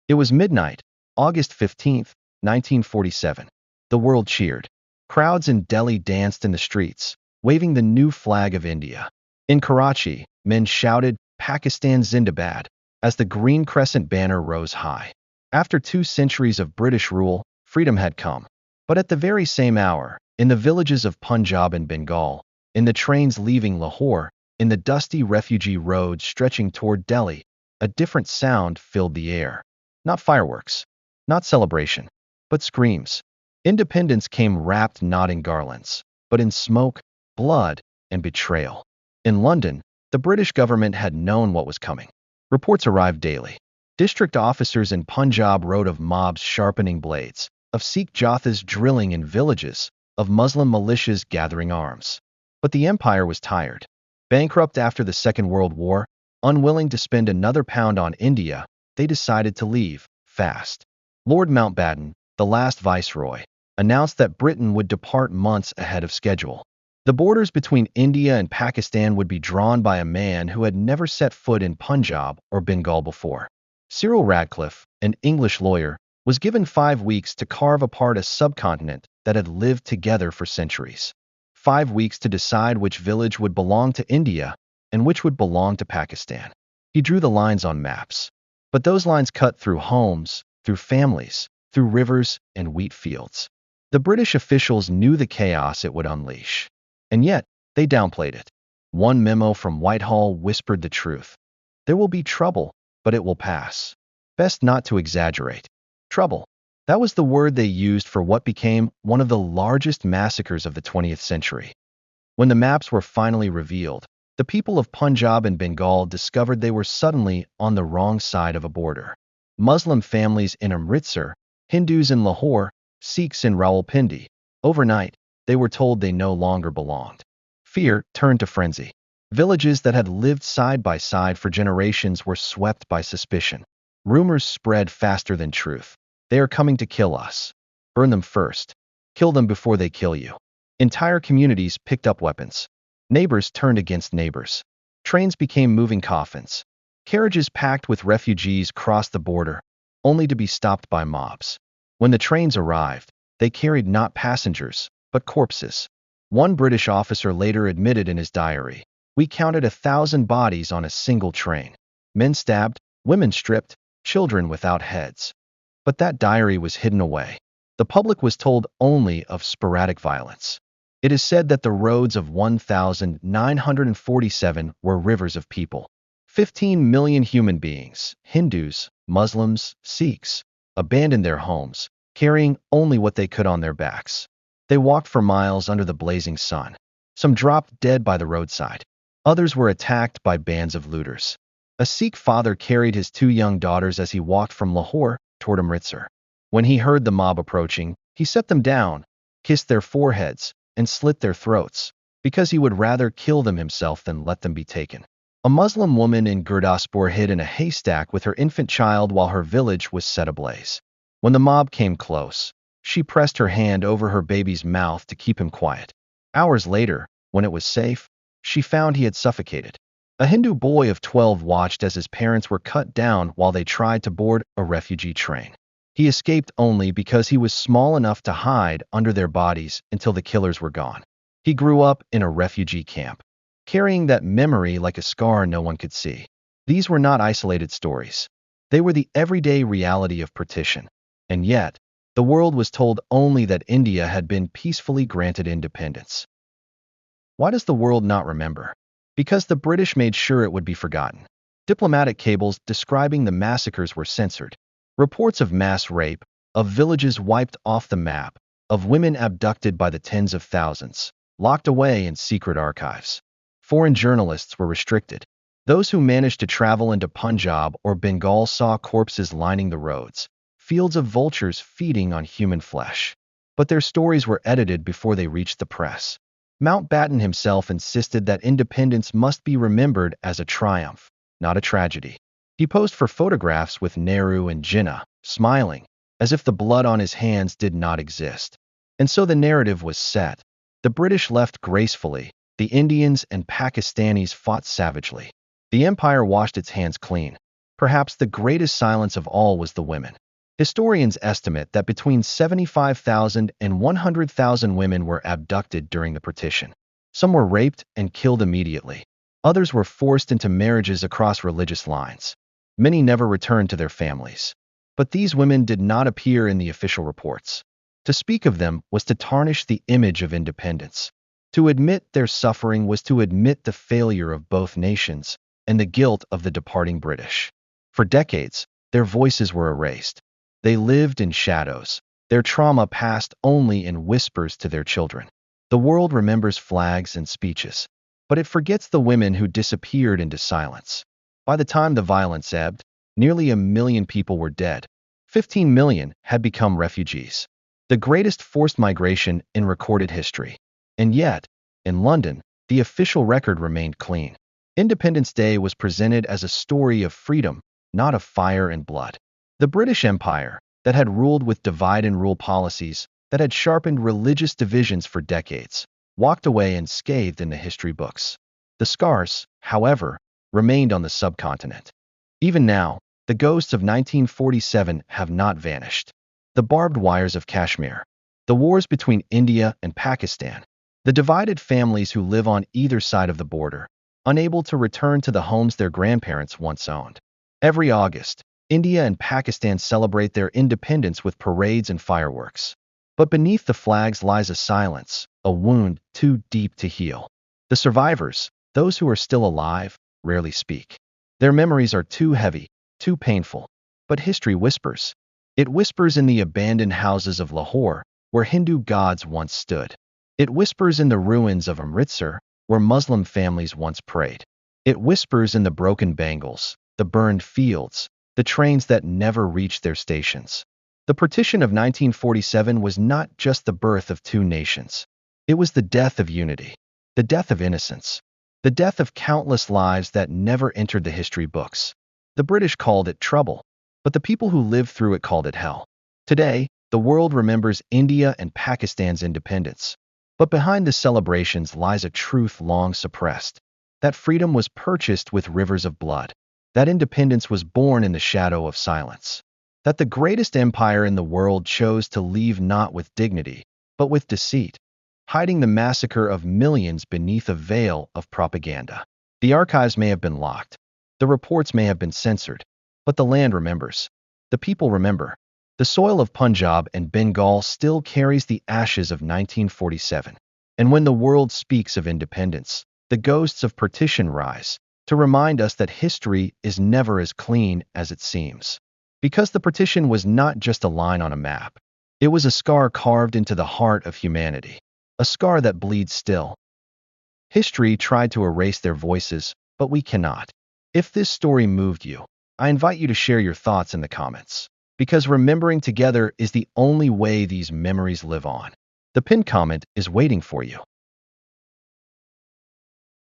It was midnight, August 15th, 1947. The world cheered. Crowds in Delhi danced in the streets, waving the new flag of India. In Karachi, men shouted, "Pakistan Zindabad," as the green crescent banner rose high. After 2 centuries of British rule, freedom had come. But at the very same hour, in the villages of Punjab and Bengal, in the trains leaving Lahore, in the dusty refugee roads stretching toward Delhi, a different sound filled the air. Not fireworks, not celebration, but screams. Independence came wrapped not in garlands, but in smoke, blood, and betrayal. In London, the British government had known what was coming. Reports arrived daily. District officers in Punjab wrote of mobs sharpening blades, of Sikh Jothas drilling in villages, of Muslim militias gathering arms. But the empire was tired. Bankrupt after the Second World War, unwilling to spend another pound on India, they decided to leave, fast. Lord Mountbatten, the last viceroy, announced that Britain would depart months ahead of schedule. The borders between India and Pakistan would be drawn by a man who had never set foot in Punjab or Bengal before. Cyril Radcliffe, an English lawyer, was given 5 weeks to carve apart a subcontinent that had lived together for centuries. 5 weeks to decide which village would belong to India and which would belong to Pakistan. He drew the lines on maps. But those lines cut through homes, through families, through rivers and wheat fields. The British officials knew the chaos it would unleash. And yet, they downplayed it. One memo from Whitehall whispered the truth. There will be trouble, but it will pass. Best not to exaggerate. Trouble. That was the word they used for what became one of the largest massacres of the 20th century. When the maps were finally revealed, the people of Punjab and Bengal discovered they were suddenly on the wrong side of a border. Muslim families in Amritsar, Hindus in Lahore, Sikhs in Rawalpindi. Overnight, they were told they no longer belonged. Fear turned to frenzy. Villages that had lived side by side for generations were swept by suspicion. Rumors spread faster than truth. They are coming to kill us. Burn them first. Kill them before they kill you. Entire communities picked up weapons. Neighbors turned against neighbors. Trains became moving coffins. Carriages packed with refugees crossed the border, only to be stopped by mobs. When the trains arrived, they carried not passengers, but corpses. One British officer later admitted in his diary, "We counted 1,000 bodies on a single train. Men stabbed, women stripped, children without heads." But that diary was hidden away. The public was told only of sporadic violence. It is said that the roads of 1,947 were rivers of people. 15 million human beings, Hindus, Muslims, Sikhs, abandoned their homes, carrying only what they could on their backs. They walked for miles under the blazing sun. Some dropped dead by the roadside. Others were attacked by bands of looters. A Sikh father carried his 2 young daughters as he walked from Lahore toward Amritsar. When he heard the mob approaching, he set them down, kissed their foreheads, and slit their throats, because he would rather kill them himself than let them be taken. A Muslim woman in Gurdaspur hid in a haystack with her infant child while her village was set ablaze. When the mob came close, she pressed her hand over her baby's mouth to keep him quiet. Hours later, when it was safe, she found he had suffocated. A Hindu boy of 12 watched as his parents were cut down while they tried to board a refugee train. He escaped only because he was small enough to hide under their bodies until the killers were gone. He grew up in a refugee camp, carrying that memory like a scar no one could see. These were not isolated stories. They were the everyday reality of partition. And yet, the world was told only that India had been peacefully granted independence. Why does the world not remember? Because the British made sure it would be forgotten. Diplomatic cables describing the massacres were censored. Reports of mass rape, of villages wiped off the map, of women abducted by the tens of thousands, locked away in secret archives. Foreign journalists were restricted. Those who managed to travel into Punjab or Bengal saw corpses lining the roads, fields of vultures feeding on human flesh. But their stories were edited before they reached the press. Mountbatten himself insisted that independence must be remembered as a triumph, not a tragedy. He posed for photographs with Nehru and Jinnah, smiling, as if the blood on his hands did not exist. And so the narrative was set. The British left gracefully. The Indians and Pakistanis fought savagely. The empire washed its hands clean. Perhaps the greatest silence of all was the women. Historians estimate that between 75,000 and 100,000 women were abducted during the partition. Some were raped and killed immediately. Others were forced into marriages across religious lines. Many never returned to their families. But these women did not appear in the official reports. To speak of them was to tarnish the image of independence. To admit their suffering was to admit the failure of both nations and the guilt of the departing British. For decades, their voices were erased. They lived in shadows, their trauma passed only in whispers to their children. The world remembers flags and speeches, but it forgets the women who disappeared into silence. By the time the violence ebbed, nearly 1 million people were dead. 15 million had become refugees. The greatest forced migration in recorded history. And yet, in London, the official record remained clean. Independence Day was presented as a story of freedom, not of fire and blood. The British Empire, that had ruled with divide-and-rule policies, that had sharpened religious divisions for decades, walked away unscathed in the history books. The scars, however, remained on the subcontinent. Even now, the ghosts of 1947 have not vanished. The barbed wires of Kashmir, the wars between India and Pakistan, the divided families who live on either side of the border, unable to return to the homes their grandparents once owned. Every August, India and Pakistan celebrate their independence with parades and fireworks. But beneath the flags lies a silence, a wound too deep to heal. The survivors, those who are still alive, rarely speak. Their memories are too heavy, too painful. But history whispers. It whispers in the abandoned houses of Lahore, where Hindu gods once stood. It whispers in the ruins of Amritsar, where Muslim families once prayed. It whispers in the broken Bengals, the burned fields, the trains that never reached their stations. The partition of 1947 was not just the birth of two nations. It was the death of unity, the death of innocence, the death of countless lives that never entered the history books. The British called it trouble, but the people who lived through it called it hell. Today, the world remembers India and Pakistan's independence. But behind the celebrations lies a truth long suppressed. That freedom was purchased with rivers of blood. That independence was born in the shadow of silence. That the greatest empire in the world chose to leave not with dignity, but with deceit, hiding the massacre of millions beneath a veil of propaganda. The archives may have been locked. The reports may have been censored. But the land remembers. The people remember. The soil of Punjab and Bengal still carries the ashes of 1947. And when the world speaks of independence, the ghosts of partition rise, to remind us that history is never as clean as it seems. Because the partition was not just a line on a map. It was a scar carved into the heart of humanity. A scar that bleeds still. History tried to erase their voices, but we cannot. If this story moved you, I invite you to share your thoughts in the comments. Because remembering together is the only way these memories live on. The pinned comment is waiting for you.